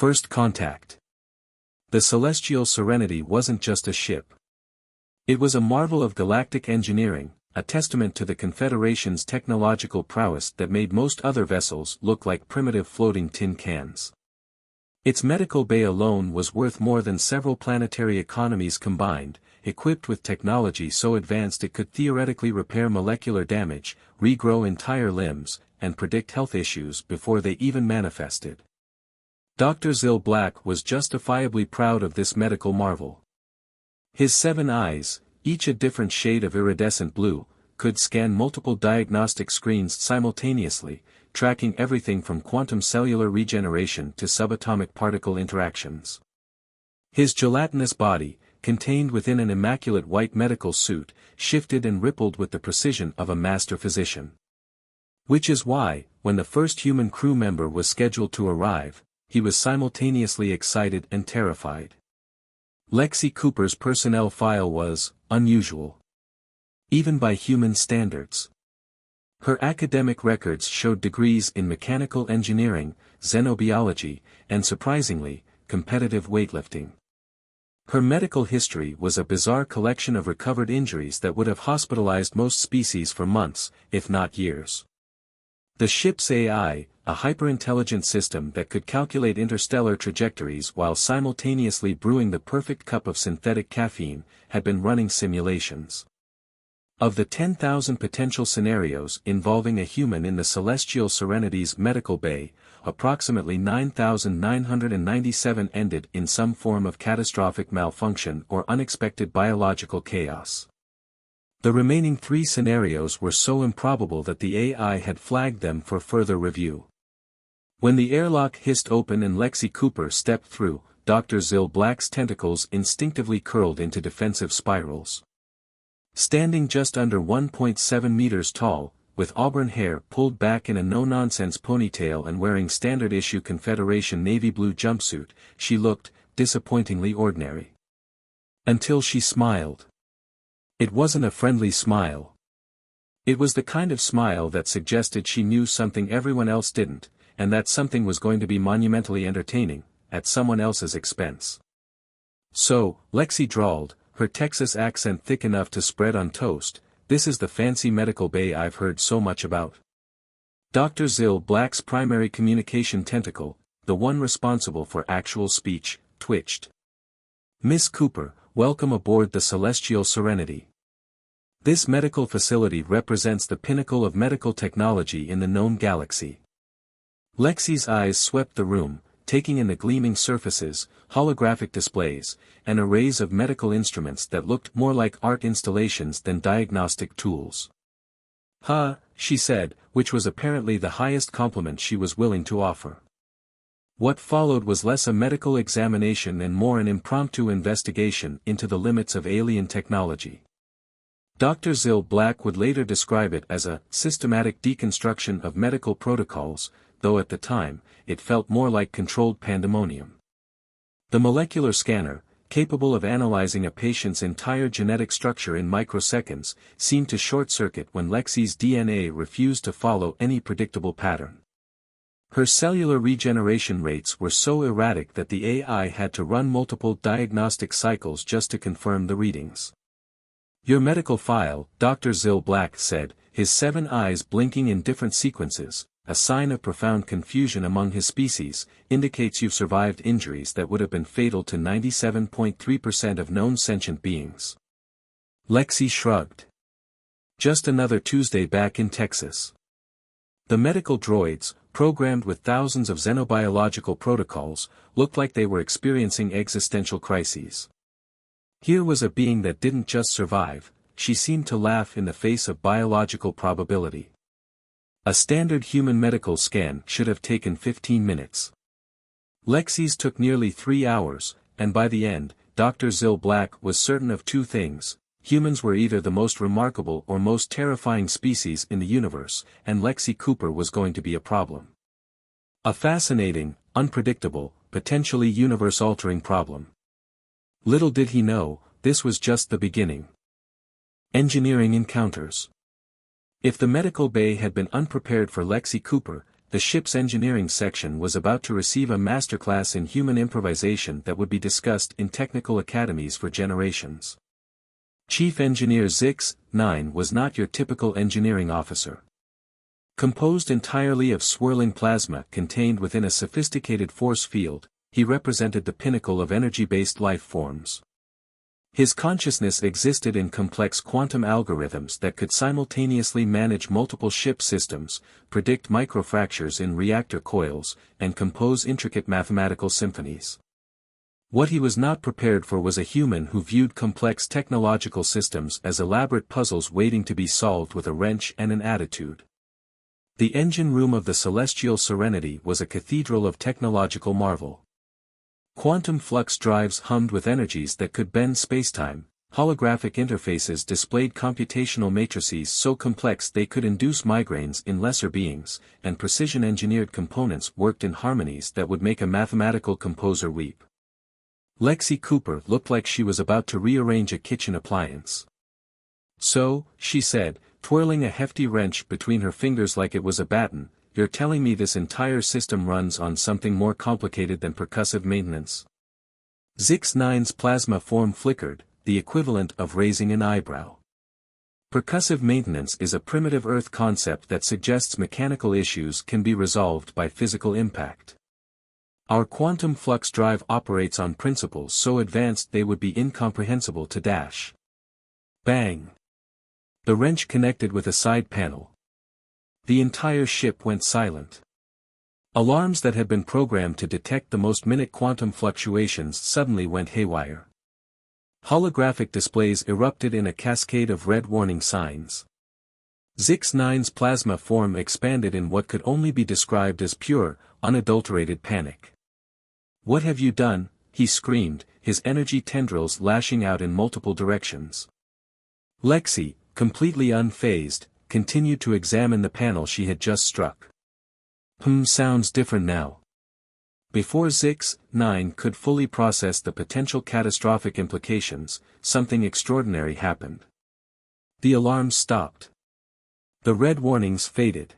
First contact. The Celestial Serenity wasn't just a ship. It was a marvel of galactic engineering, a testament to the Confederation's technological prowess that made most other vessels look like primitive floating tin cans. Its medical bay alone was worth more than several planetary economies combined, equipped with technology so advanced it could theoretically repair molecular damage, regrow entire limbs, and predict health issues before they even manifested. Dr. Zill Black was justifiably proud of this medical marvel. His 7 eyes, each a different shade of iridescent blue, could scan multiple diagnostic screens simultaneously, tracking everything from quantum cellular regeneration to subatomic particle interactions. His gelatinous body, contained within an immaculate white medical suit, shifted and rippled with the precision of a master physician. Which is why, when the first human crew member was scheduled to arrive, he was simultaneously excited and terrified. Lexi Cooper's personnel file was unusual, even by human standards. Her academic records showed degrees in mechanical engineering, xenobiology, and surprisingly, competitive weightlifting. Her medical history was a bizarre collection of recovered injuries that would have hospitalized most species for months, if not years. The ship's AI, a hyper-intelligent system that could calculate interstellar trajectories while simultaneously brewing the perfect cup of synthetic caffeine, had been running simulations. Of the 10,000 potential scenarios involving a human in the Celestial Serenity's medical bay, approximately 9,997 ended in some form of catastrophic malfunction or unexpected biological chaos. The remaining 3 scenarios were so improbable that the AI had flagged them for further review. When the airlock hissed open and Lexi Cooper stepped through, Dr. Zill Black's tentacles instinctively curled into defensive spirals. Standing just under 1.7 meters tall, with auburn hair pulled back in a no-nonsense ponytail and wearing standard-issue Confederation navy blue jumpsuit, she looked disappointingly ordinary. Until she smiled. It wasn't a friendly smile. It was the kind of smile that suggested she knew something everyone else didn't, and that something was going to be monumentally entertaining, at someone else's expense. So, Lexi drawled, her Texas accent thick enough to spread on toast, "This is the fancy medical bay I've heard so much about." Dr. Zill Black's primary communication tentacle, the one responsible for actual speech, twitched. "Miss Cooper, welcome aboard the Celestial Serenity. This medical facility represents the pinnacle of medical technology in the known galaxy." Lexi's eyes swept the room, taking in the gleaming surfaces, holographic displays, and arrays of medical instruments that looked more like art installations than diagnostic tools. "Huh," she said, which was apparently the highest compliment she was willing to offer. What followed was less a medical examination and more an impromptu investigation into the limits of alien technology. Dr. Zill Black would later describe it as a systematic deconstruction of medical protocols, though at the time, it felt more like controlled pandemonium. The molecular scanner, capable of analyzing a patient's entire genetic structure in microseconds, seemed to short-circuit when Lexi's DNA refused to follow any predictable pattern. Her cellular regeneration rates were so erratic that the AI had to run multiple diagnostic cycles just to confirm the readings. "Your medical file," Dr. Zill Black said, his 7 eyes blinking in different sequences, a sign of profound confusion among his species, indicates you've survived injuries that would have been fatal to 97.3% of known sentient beings. Lexi shrugged. "Just another Tuesday back in Texas." The medical droids, programmed with thousands of xenobiological protocols, looked like they were experiencing existential crises. Here was a being that didn't just survive, she seemed to laugh in the face of biological probability. A standard human medical scan should have taken 15 minutes. Lexi's took nearly 3 hours, and by the end, Dr. Zill Black was certain of 2 things: humans were either the most remarkable or most terrifying species in the universe, and Lexi Cooper was going to be a problem. A fascinating, unpredictable, potentially universe-altering problem. Little did he know, this was just the beginning. Engineering encounters. If the medical bay had been unprepared for Lexi Cooper, the ship's engineering section was about to receive a masterclass in human improvisation that would be discussed in technical academies for generations. Chief Engineer Zix-9 was not your typical engineering officer. Composed entirely of swirling plasma contained within a sophisticated force field, he represented the pinnacle of energy-based life forms. His consciousness existed in complex quantum algorithms that could simultaneously manage multiple ship systems, predict microfractures in reactor coils, and compose intricate mathematical symphonies. What he was not prepared for was a human who viewed complex technological systems as elaborate puzzles waiting to be solved with a wrench and an attitude. The engine room of the Celestial Serenity was a cathedral of technological marvel. Quantum flux drives hummed with energies that could bend spacetime, holographic interfaces displayed computational matrices so complex they could induce migraines in lesser beings, and precision-engineered components worked in harmonies that would make a mathematical composer weep. Lexi Cooper looked like she was about to rearrange a kitchen appliance. "So," she said, twirling a hefty wrench between her fingers like it was a baton, "you're telling me this entire system runs on something more complicated than percussive maintenance?" Zix-9's plasma form flickered, the equivalent of raising an eyebrow. Percussive maintenance is a primitive Earth concept that suggests mechanical issues can be resolved by physical impact. Our quantum flux drive operates on principles so advanced they would be incomprehensible to Dash. Bang! The wrench connected with a side panel. The entire ship went silent. Alarms that had been programmed to detect the most minute quantum fluctuations suddenly went haywire. Holographic displays erupted in a cascade of red warning signs. Zix-9's plasma form expanded in what could only be described as pure, unadulterated panic. "What have you done?" he screamed, his energy tendrils lashing out in multiple directions. Lexi, completely unfazed, continued to examine the panel she had just struck. Sounds different now." Before Zix-9 could fully process the potential catastrophic implications, something extraordinary happened. The alarms stopped. The red warnings faded.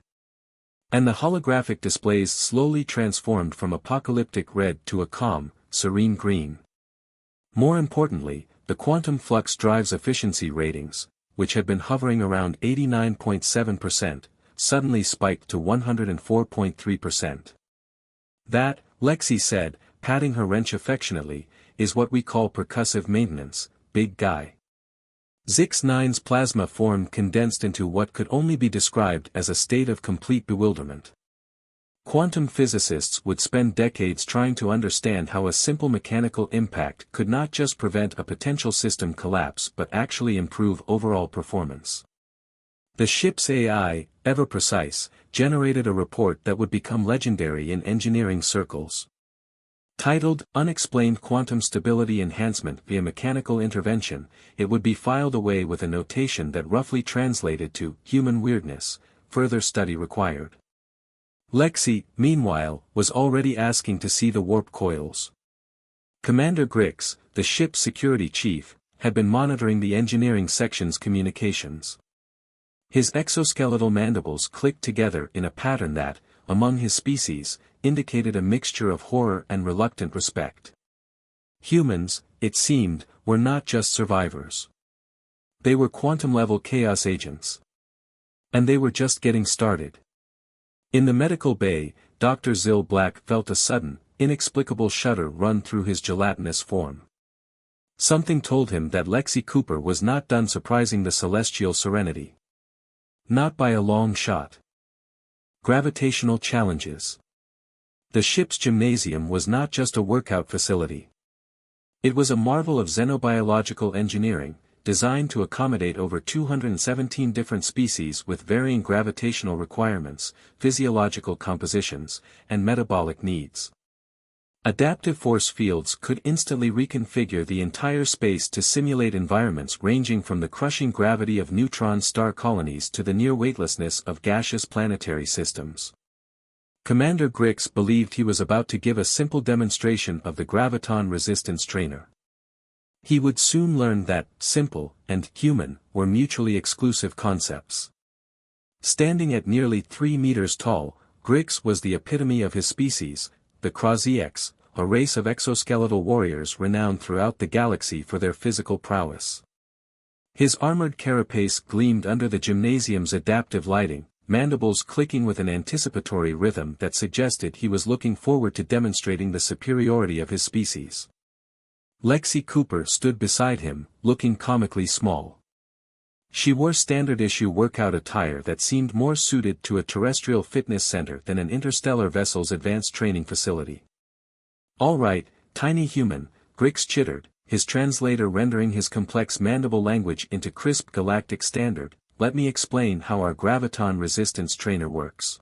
And the holographic displays slowly transformed from apocalyptic red to a calm, serene green. More importantly, the quantum flux drive's efficiency ratings, which had been hovering around 89.7%, suddenly spiked to 104.3%. "That," Lexi said, patting her wrench affectionately, "is what we call percussive maintenance, big guy." Zix-9's plasma form condensed into what could only be described as a state of complete bewilderment. Quantum physicists would spend decades trying to understand how a simple mechanical impact could not just prevent a potential system collapse but actually improve overall performance. The ship's AI, ever precise, generated a report that would become legendary in engineering circles. Titled, "Unexplained Quantum Stability Enhancement via Mechanical Intervention," it would be filed away with a notation that roughly translated to, "Human weirdness, further study required." Lexi, meanwhile, was already asking to see the warp coils. Commander Grix, the ship's security chief, had been monitoring the engineering section's communications. His exoskeletal mandibles clicked together in a pattern that, among his species, indicated a mixture of horror and reluctant respect. Humans, it seemed, were not just survivors. They were quantum-level chaos agents. And they were just getting started. In the medical bay, Dr. Zill Black felt a sudden, inexplicable shudder run through his gelatinous form. Something told him that Lexi Cooper was not done surprising the Celestial Serenity. Not by a long shot. Gravitational challenges. The ship's gymnasium was not just a workout facility. It was a marvel of xenobiological engineering, designed to accommodate over 217 different species with varying gravitational requirements, physiological compositions, and metabolic needs. Adaptive force fields could instantly reconfigure the entire space to simulate environments ranging from the crushing gravity of neutron star colonies to the near weightlessness of gaseous planetary systems. Commander Grix believed he was about to give a simple demonstration of the graviton resistance trainer. He would soon learn that simple and human were mutually exclusive concepts. Standing at nearly 3 meters tall, Grix was the epitome of his species, the Krasieks, a race of exoskeletal warriors renowned throughout the galaxy for their physical prowess. His armored carapace gleamed under the gymnasium's adaptive lighting, mandibles clicking with an anticipatory rhythm that suggested he was looking forward to demonstrating the superiority of his species. Lexi Cooper stood beside him, looking comically small. She wore standard-issue workout attire that seemed more suited to a terrestrial fitness center than an interstellar vessel's advanced training facility. "All right, tiny human," Grix chittered, his translator rendering his complex mandible language into crisp galactic standard. "Let me explain how our graviton resistance trainer works.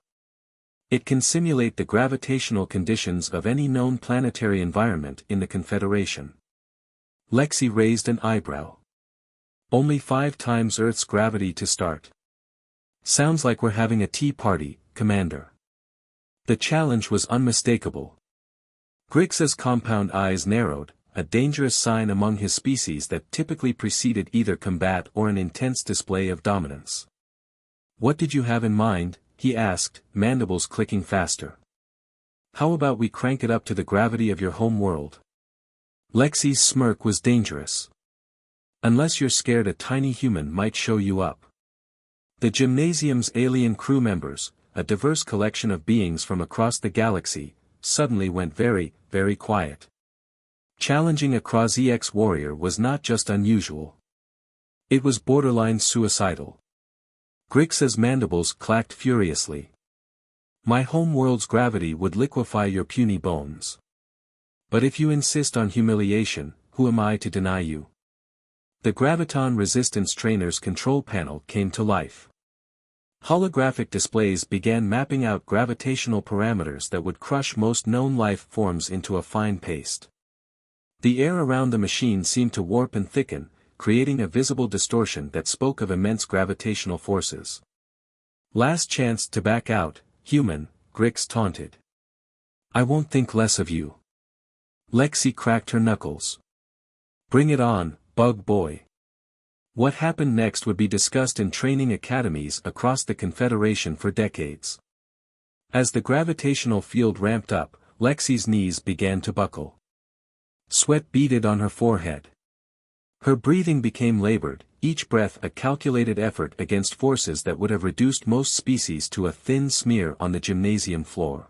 It can simulate the gravitational conditions of any known planetary environment in the Confederation." Lexi raised an eyebrow. "Only 5 times Earth's gravity to start. Sounds like we're having a tea party, Commander." The challenge was unmistakable. Grix's compound eyes narrowed, a dangerous sign among his species that typically preceded either combat or an intense display of dominance. "What did you have in mind?" he asked, mandibles clicking faster. "How about we crank it up to the gravity of your home world?" Lexi's smirk was dangerous. "Unless you're scared a tiny human might show you up." The gymnasium's alien crew members, a diverse collection of beings from across the galaxy, suddenly went very, very quiet. Challenging a Krasieks warrior was not just unusual. It was borderline suicidal. Grix's mandibles clacked furiously. "My home world's gravity would liquefy your puny bones. But if you insist on humiliation, who am I to deny you?" The graviton resistance trainer's control panel came to life. Holographic displays began mapping out gravitational parameters that would crush most known life forms into a fine paste. The air around the machine seemed to warp and thicken, creating a visible distortion that spoke of immense gravitational forces. "Last chance to back out, human," Grix taunted. "I won't think less of you." Lexi cracked her knuckles. "Bring it on, bug boy." What happened next would be discussed in training academies across the Confederation for decades. As the gravitational field ramped up, Lexi's knees began to buckle. Sweat beaded on her forehead. Her breathing became labored, each breath a calculated effort against forces that would have reduced most species to a thin smear on the gymnasium floor.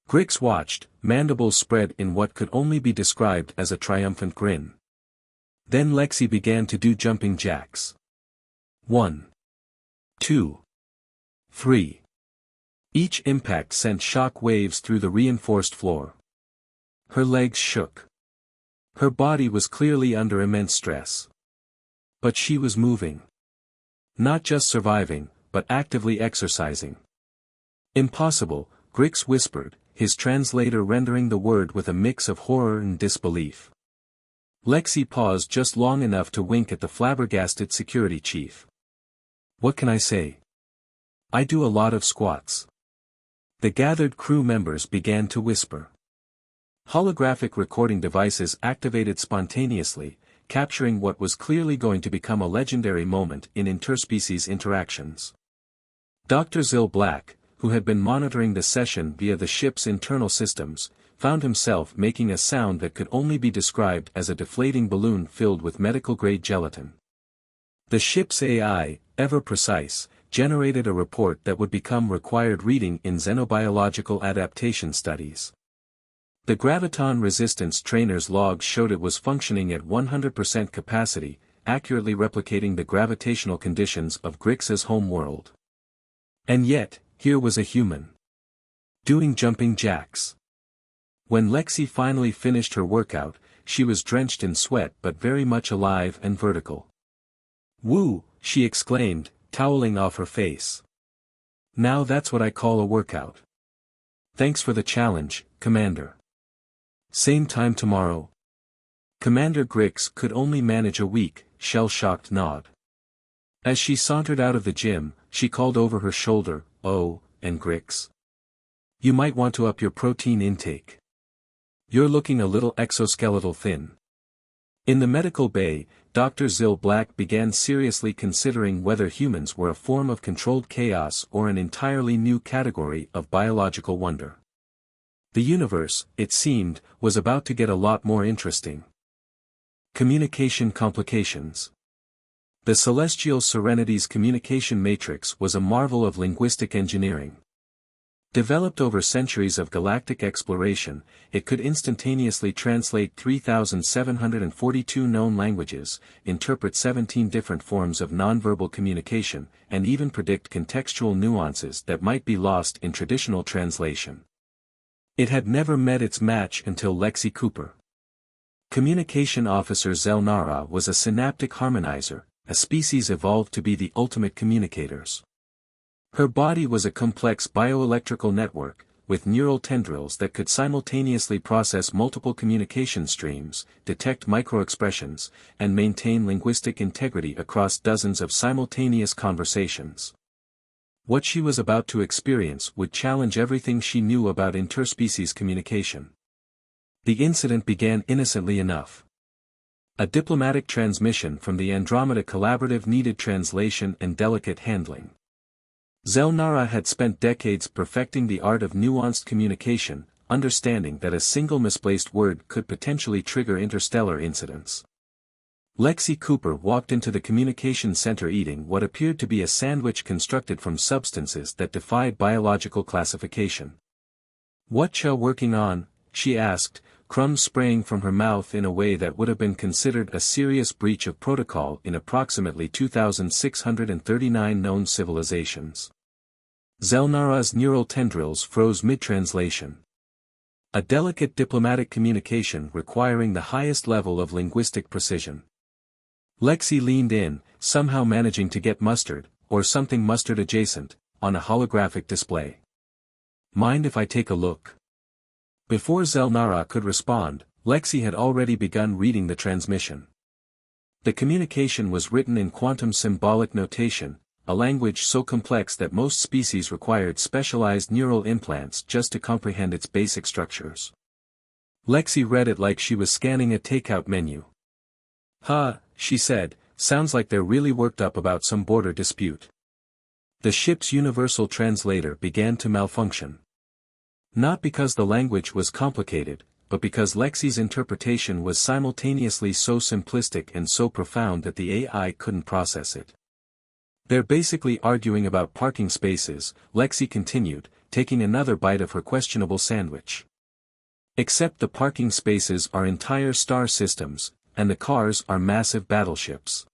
Grix watched, mandibles spread in what could only be described as a triumphant grin. Then Lexi began to do jumping jacks. 1, 2, 3. Each impact sent shock waves through the reinforced floor. Her legs shook. Her body was clearly under immense stress. But she was moving. Not just surviving, but actively exercising. "Impossible," Grix whispered, his translator rendering the word with a mix of horror and disbelief. Lexi paused just long enough to wink at the flabbergasted security chief. "What can I say? I do a lot of squats." The gathered crew members began to whisper. Holographic recording devices activated spontaneously, capturing what was clearly going to become a legendary moment in interspecies interactions. Dr. Zil Black, who had been monitoring the session via the ship's internal systems, found himself making a sound that could only be described as a deflating balloon filled with medical-grade gelatin. The ship's AI, ever precise, generated a report that would become required reading in xenobiological adaptation studies. The graviton resistance trainer's log showed it was functioning at 100% capacity, accurately replicating the gravitational conditions of Grix's home world. And yet, here was a human doing jumping jacks. When Lexi finally finished her workout, she was drenched in sweat but very much alive and vertical. "Woo!" she exclaimed, toweling off her face. "Now that's what I call a workout. Thanks for the challenge, Commander. Same time tomorrow." Commander Grix could only manage a weak, shell-shocked nod. As she sauntered out of the gym, she called over her shoulder, "Oh, and Grix. You might want to up your protein intake. You're looking a little exoskeletal thin." In the medical bay, Dr. Zil Black began seriously considering whether humans were a form of controlled chaos or an entirely new category of biological wonder. The universe, it seemed, was about to get a lot more interesting. Communication complications. The Celestial Serenity's communication matrix was a marvel of linguistic engineering. Developed over centuries of galactic exploration, it could instantaneously translate 3,742 known languages, interpret 17 different forms of nonverbal communication, and even predict contextual nuances that might be lost in traditional translation. It had never met its match until Lexi Cooper. Communication Officer Zelnara was a synaptic harmonizer, a species evolved to be the ultimate communicators. Her body was a complex bioelectrical network, with neural tendrils that could simultaneously process multiple communication streams, detect microexpressions, and maintain linguistic integrity across dozens of simultaneous conversations. What she was about to experience would challenge everything she knew about interspecies communication. The incident began innocently enough. A diplomatic transmission from the Andromeda Collaborative needed translation and delicate handling. Zelnara had spent decades perfecting the art of nuanced communication, understanding that a single misplaced word could potentially trigger interstellar incidents. Lexi Cooper walked into the communication center eating what appeared to be a sandwich constructed from substances that defied biological classification. "What you working on?" she asked, crumbs spraying from her mouth in a way that would have been considered a serious breach of protocol in approximately 2,639 known civilizations. Zelnara's neural tendrils froze mid-translation. A delicate diplomatic communication requiring the highest level of linguistic precision. Lexi leaned in, somehow managing to get mustard, or something mustard adjacent, on a holographic display. "Mind if I take a look?" Before Zelnara could respond, Lexi had already begun reading the transmission. The communication was written in quantum symbolic notation, a language so complex that most species required specialized neural implants just to comprehend its basic structures. Lexi read it like she was scanning a takeout menu. "Huh," she said, "sounds like they're really worked up about some border dispute." The ship's universal translator began to malfunction. Not because the language was complicated, but because Lexi's interpretation was simultaneously so simplistic and so profound that the AI couldn't process it. "They're basically arguing about parking spaces," Lexi continued, taking another bite of her questionable sandwich. "Except the parking spaces are entire star systems, and the cars are massive battleships."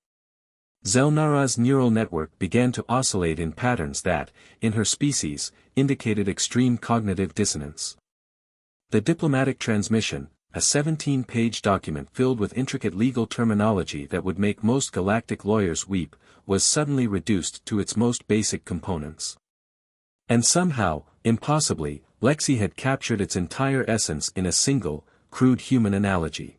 Zelnara's neural network began to oscillate in patterns that, in her species, indicated extreme cognitive dissonance. The diplomatic transmission, a 17-page document filled with intricate legal terminology that would make most galactic lawyers weep, was suddenly reduced to its most basic components. And somehow, impossibly, Lexi had captured its entire essence in a single, crude human analogy.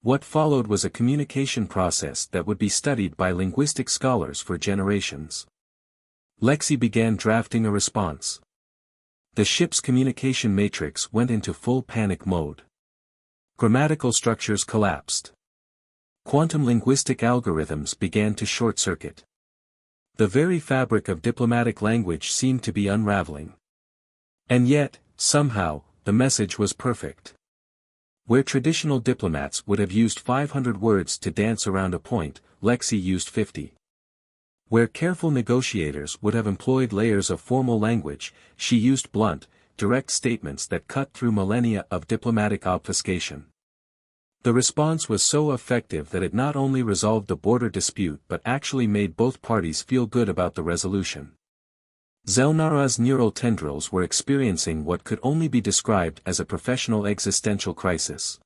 What followed was a communication process that would be studied by linguistic scholars for generations. Lexi began drafting a response. The ship's communication matrix went into full panic mode. Grammatical structures collapsed. Quantum linguistic algorithms began to short-circuit. The very fabric of diplomatic language seemed to be unraveling. And yet, somehow, the message was perfect. Where traditional diplomats would have used 500 words to dance around a point, Lexi used 50. Where careful negotiators would have employed layers of formal language, she used blunt, direct statements that cut through millennia of diplomatic obfuscation. The response was so effective that it not only resolved the border dispute but actually made both parties feel good about the resolution. Zelnara's neural tendrils were experiencing what could only be described as a professional existential crisis.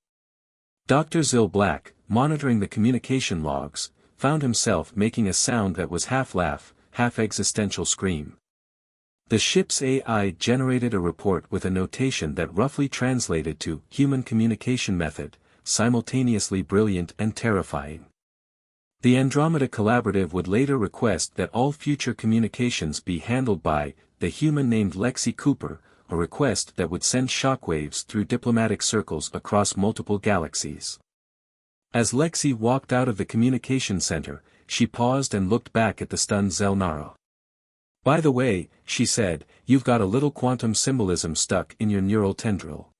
Dr. Zil Black, monitoring the communication logs, found himself making a sound that was half laugh, half existential scream. The ship's AI generated a report with a notation that roughly translated to human communication method, simultaneously brilliant and terrifying. The Andromeda Collaborative would later request that all future communications be handled by the human named Lexi Cooper, a request that would send shockwaves through diplomatic circles across multiple galaxies. As Lexi walked out of the communication center, she paused and looked back at the stunned Zelnara. "By the way," she said, "you've got a little quantum symbolism stuck in your neural tendril.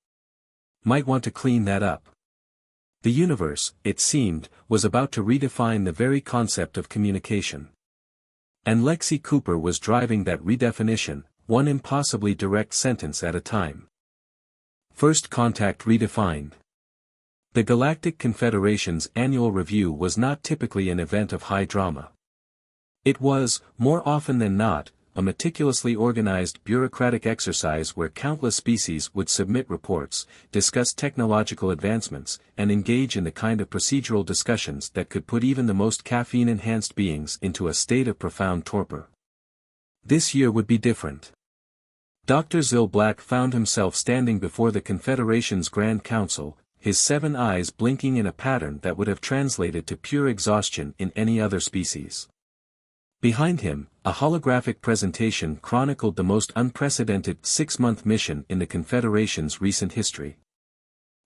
Might want to clean that up." The universe, it seemed, was about to redefine the very concept of communication. And Lexi Cooper was driving that redefinition, one impossibly direct sentence at a time. First Contact Redefined. The Galactic Confederation's annual review was not typically an event of high drama. It was, more often than not, a meticulously organized bureaucratic exercise where countless species would submit reports, discuss technological advancements, and engage in the kind of procedural discussions that could put even the most caffeine-enhanced beings into a state of profound torpor. This year would be different. Dr. Zil Black found himself standing before the Confederation's Grand Council, his 7 eyes blinking in a pattern that would have translated to pure exhaustion in any other species. Behind him, a holographic presentation chronicled the most unprecedented 6-month mission in the Confederation's recent history.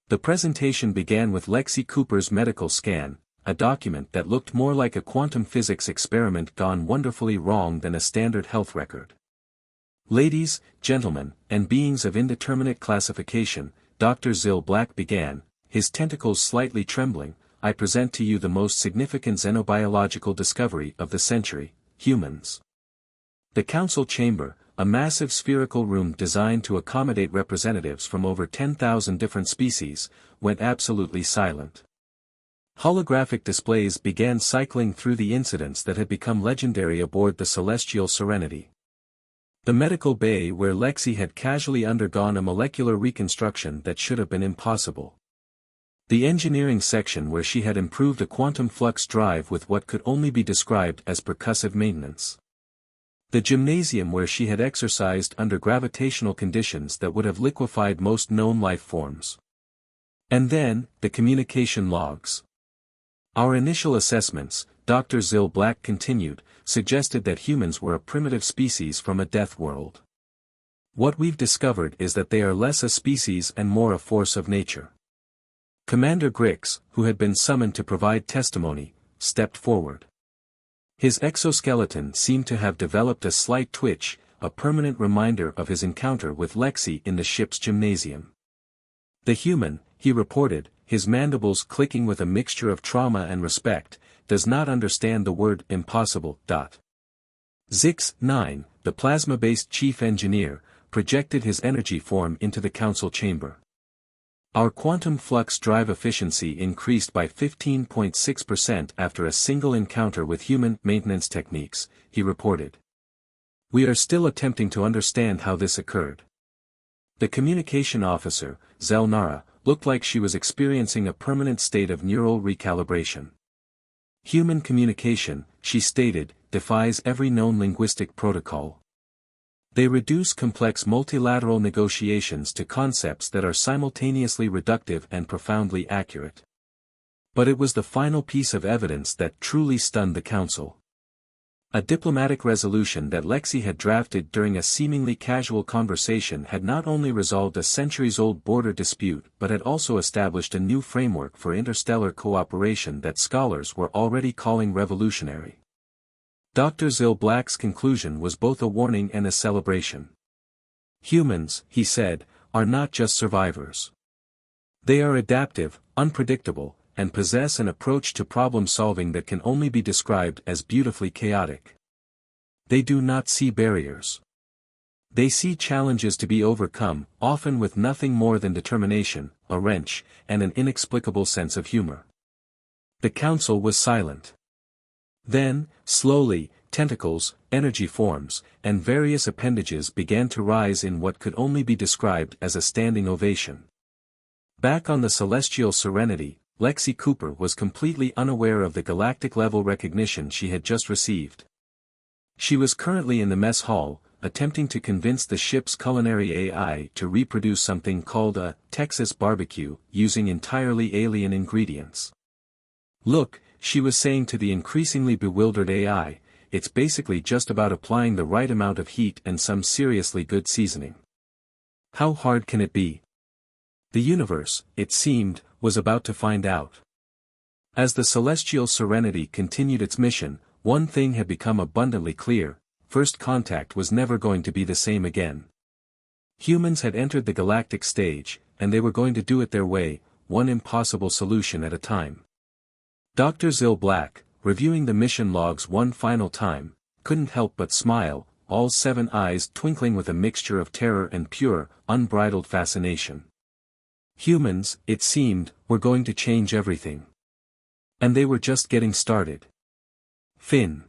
The presentation began with Lexi Cooper's medical scan, a document that looked more like a quantum physics experiment gone wonderfully wrong than a standard health record. "Ladies, gentlemen, and beings of indeterminate classification," Dr. Zil Black began, his tentacles slightly trembling, "I present to you the most significant xenobiological discovery of the century, humans." The council chamber, a massive spherical room designed to accommodate representatives from over 10,000 different species, went absolutely silent. Holographic displays began cycling through the incidents that had become legendary aboard the Celestial Serenity. The medical bay where Lexi had casually undergone a molecular reconstruction that should have been impossible. The engineering section where she had improved a quantum flux drive with what could only be described as percussive maintenance. The gymnasium where she had exercised under gravitational conditions that would have liquefied most known life forms. And then, the communication logs. "Our initial assessments," Dr. Zil Black continued, "suggested that humans were a primitive species from a death world. What we've discovered is that they are less a species and more a force of nature." Commander Grix, who had been summoned to provide testimony, stepped forward. His exoskeleton seemed to have developed a slight twitch, a permanent reminder of his encounter with Lexi in the ship's gymnasium. "The human," he reported, his mandibles clicking with a mixture of trauma and respect, "does not understand the word impossible." Zix 9, the plasma-based chief engineer, projected his energy form into the council chamber. "Our quantum flux drive efficiency increased by 15.6% after a single encounter with human maintenance techniques," he reported. "We are still attempting to understand how this occurred." The communication officer, Zelnara, looked like she was experiencing a permanent state of neural recalibration. "Human communication," she stated, "defies every known linguistic protocol. They reduce complex multilateral negotiations to concepts that are simultaneously reductive and profoundly accurate." But it was the final piece of evidence that truly stunned the council. A diplomatic resolution that Lexi had drafted during a seemingly casual conversation had not only resolved a centuries-old border dispute but had also established a new framework for interstellar cooperation that scholars were already calling revolutionary. Dr. Zil Black's conclusion was both a warning and a celebration. "Humans," he said, "are not just survivors. They are adaptive, unpredictable, and possess an approach to problem-solving that can only be described as beautifully chaotic. They do not see barriers. They see challenges to be overcome, often with nothing more than determination, a wrench, and an inexplicable sense of humor." The council was silent. Then, slowly, tentacles, energy forms, and various appendages began to rise in what could only be described as a standing ovation. Back on the Celestial Serenity, Lexi Cooper was completely unaware of the galactic-level recognition she had just received. She was currently in the mess hall, attempting to convince the ship's culinary AI to reproduce something called a Texas barbecue using entirely alien ingredients. "Look," she was saying to the increasingly bewildered AI, "it's basically just about applying the right amount of heat and some seriously good seasoning. How hard can it be?" The universe, it seemed, was about to find out. As the celestial Serenity continued its mission, one thing had become abundantly clear: first contact was never going to be the same again. Humans had entered the galactic stage, and they were going to do it their way, one impossible solution at a time. Dr. Zil Black, reviewing the mission logs one final time, couldn't help but smile, all 7 eyes twinkling with a mixture of terror and pure, unbridled fascination. Humans, it seemed, were going to change everything. And they were just getting started. Finn.